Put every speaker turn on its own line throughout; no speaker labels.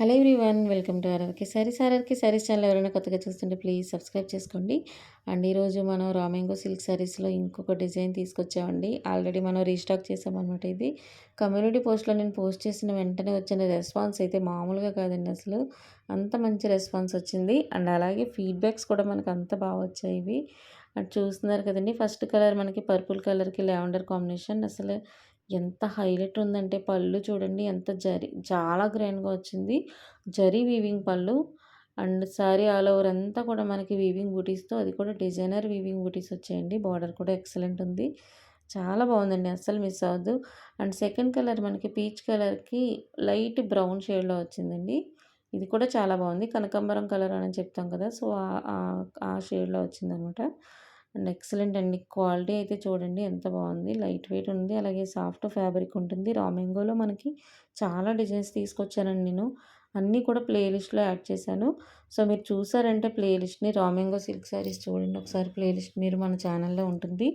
Hello everyone, welcome to RRK saris channel. ఎవరైనా కొత్తగా చూస్తుంటే ప్లీజ్ సబ్స్క్రైబ్ చేసుకోండి. అండ్ ఈరోజు మనం రామెంగో సిల్క్ సారీస్లో ఇంకొక డిజైన్ తీసుకొచ్చామండి. ఆల్రెడీ మనం రీస్టాక్ చేసామన్నమాట. ఇది కమ్యూనిటీ పోస్ట్లో నేను పోస్ట్ చేసిన వెంటనే వచ్చిన రెస్పాన్స్ అయితే మామూలుగా కాదండి. అసలు అంత మంచి రెస్పాన్స్ వచ్చింది. అండ్ అలాగే ఫీడ్బ్యాక్స్ కూడా మనకు అంత బాగా వచ్చాయి. ఇవి అటు చూస్తున్నారు కదండి. ఫస్ట్ కలర్ మనకి పర్పుల్ కలర్కి లావెండర్ కాంబినేషన్. అసలు ఎంత హైలైట్ ఉందంటే పళ్ళు చూడండి, ఎంత చాలా గ్రాండ్గా వచ్చింది. జరీ వీవింగ్ పళ్ళు. అండ్ సారీ ఆల్ ఓవర్ అంతా కూడా మనకి వీవింగ్ బూటీస్తో, అది కూడా డిజైనర్ వీవింగ్ బూటీస్ వచ్చాయండి. బార్డర్ కూడా ఎక్సలెంట్ ఉంది. చాలా బాగుందండి, అస్సలు మిస్ అవ్వద్దు. అండ్ సెకండ్ కలర్ మనకి పీచ్ కలర్కి లైట్ బ్రౌన్ షేడ్లో వచ్చిందండి. ఇది కూడా చాలా బాగుంది. కనకాంబరం కలర్ అని చెప్తాం కదా, సో ఆ షేడ్లో వచ్చిందనమాట. అండ్ ఎక్సలెంట్ అండి. క్వాలిటీ అయితే చూడండి ఎంత బాగుంది. లైట్ వెయిట్ ఉంది, అలాగే సాఫ్ట్ ఫ్యాబ్రిక్ ఉంటుంది. రామెంగోలో మనకి చాలా డిజైన్స్ తీసుకొచ్చానండి నేను. అన్నీ కూడా ప్లేలిస్ట్లో యాడ్ చేశాను. సో మీరు చూసారంటే ప్లేలిస్ట్ని, రామెంగో సిల్క్ శారీస్ చూడండి ఒకసారి. ప్లేలిస్ట్ మీరు మన ఛానల్లో ఉంటుంది.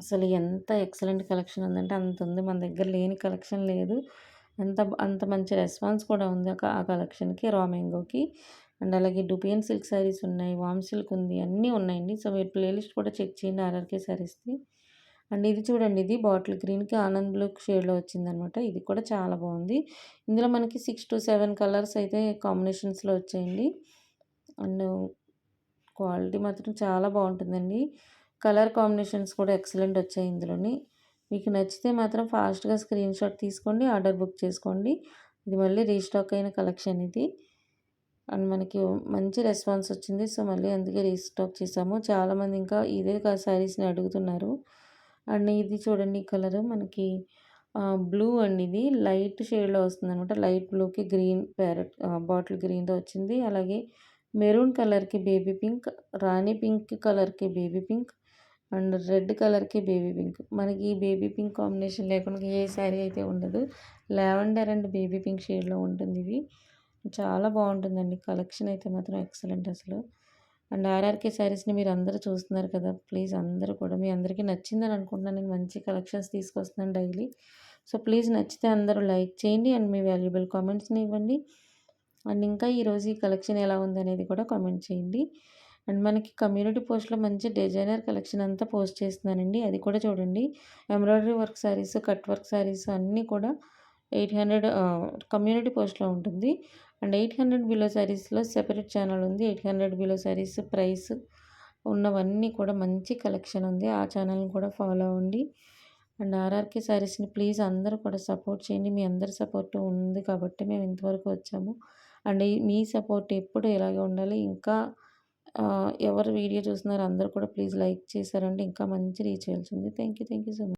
అసలు ఎంత ఎక్సలెంట్ కలెక్షన్ ఉందంటే అంత ఉంది. మన దగ్గర లేని కలెక్షన్ లేదు. అంత అంత మంచి రెస్పాన్స్ కూడా ఉంది ఆ కలెక్షన్కి, రామెంగోకి. అండ్ అలాగే డుపియన్ సిల్క్ శారీస్ ఉన్నాయి, వామ్ సిల్క్ ఉంది, అన్నీ ఉన్నాయండి. సో మీరు ప్లేలిస్ట్ కూడా చెక్ చేయండి ఆర్ఆర్కే శారీస్ది. అండ్ ఇది చూడండి, ఇది బాటిల్ గ్రీన్కి ఆనంద్ బ్లూ షేడ్లో వచ్చిందనమాట. ఇది కూడా చాలా బాగుంది. ఇందులో మనకి 6 to 7 కలర్స్ అయితే కాంబినేషన్స్లో వచ్చాయండి. అండ్ క్వాలిటీ మాత్రం చాలా బాగుంటుందండి. కలర్ కాంబినేషన్స్ కూడా ఎక్సలెంట్ వచ్చాయి ఇందులోని. మీకు నచ్చితే మాత్రం ఫాస్ట్గా స్క్రీన్ షాట్ తీసుకోండి, ఆర్డర్ బుక్ చేసుకోండి. ఇది మళ్ళీ రీస్టాక్ అయిన కలెక్షన్ ఇది. అండ్ మనకి మంచి రెస్పాన్స్ వచ్చింది. సో మళ్ళీ అందుకే రీస్టాక్ చేసాము. చాలామంది ఇంకా ఇదే శారీస్ని అడుగుతున్నారు. అండ్ ఇది చూడండి, కలర్ మనకి బ్లూ అండి. ఇది లైట్ షేడ్లో వస్తుంది అనమాట. లైట్ బ్లూకి గ్రీన్ ప్యారెట్ బాటిల్ గ్రీన్తో వచ్చింది. అలాగే మెరూన్ కలర్కి బేబీ పింక్, రాణి పింక్ కలర్కి బేబీ పింక్, అండ్ రెడ్ కలర్కి బేబీ పింక్. మనకి ఈ బేబీ పింక్ కాంబినేషన్ లేకుండా ఏ శారీ అయితే ఉండదు. లావెండర్ అండ్ బేబీ పింక్ షేడ్లో ఉంటుంది. ఇది చాలా బాగుంటుందండి. కలెక్షన్ అయితే మాత్రం ఎక్సలెంట్ అసలు. అండ్ ఆర్ఆర్కే శారీస్ని మీరు అందరూ చూస్తున్నారు కదా, ప్లీజ్ అందరూ కూడా మీ అందరికీ నచ్చిందని అనుకుంటున్నాను. నేను మంచి కలెక్షన్స్ తీసుకొస్తున్నాను డైలీ. సో ప్లీజ్ నచ్చితే అందరూ లైక్ చేయండి అండ్ మీ వాల్యుబుల్ కామెంట్స్ని ఇవ్వండి. అండ్ ఇంకా ఈరోజు ఈ కలెక్షన్ ఎలా ఉందనేది కూడా కామెంట్ చేయండి. అండ్ మనకి కమ్యూనిటీ పోస్ట్లో మంచి డిజైనర్ కలెక్షన్ అంతా పోస్ట్ చేస్తున్నానండి. అది కూడా చూడండి. Embroidery work saris, cut work saris అన్నీ కూడా 800 కమ్యూనిటీ పోస్ట్లో ఉంటుంది. అండ్ 800 బిలో శారీస్లో సెపరేట్ ఛానల్ ఉంది. 800 బిలో శారీస్ ప్రైస్ ఉన్నవన్నీ కూడా మంచి కలెక్షన్ ఉంది. ఆ ఛానల్ని కూడా ఫాలో అవ్వండి. అండ్ ఆర్ఆర్కే శారీస్ని ప్లీజ్ అందరూ కూడా సపోర్ట్ చేయండి. మీ అందరి సపోర్ట్ ఉంది కాబట్టి మేము ఇంతవరకు వచ్చాము. అండ్ మీ సపోర్ట్ ఎప్పుడు ఇలాగే ఉండాలి. ఇంకా ఎవరు వీడియో చూస్తున్నారో అందరూ కూడా ప్లీజ్ లైక్ చేశారంటే ఇంకా మంచి రీచ్ వెళ్తుంది. Thank you so much.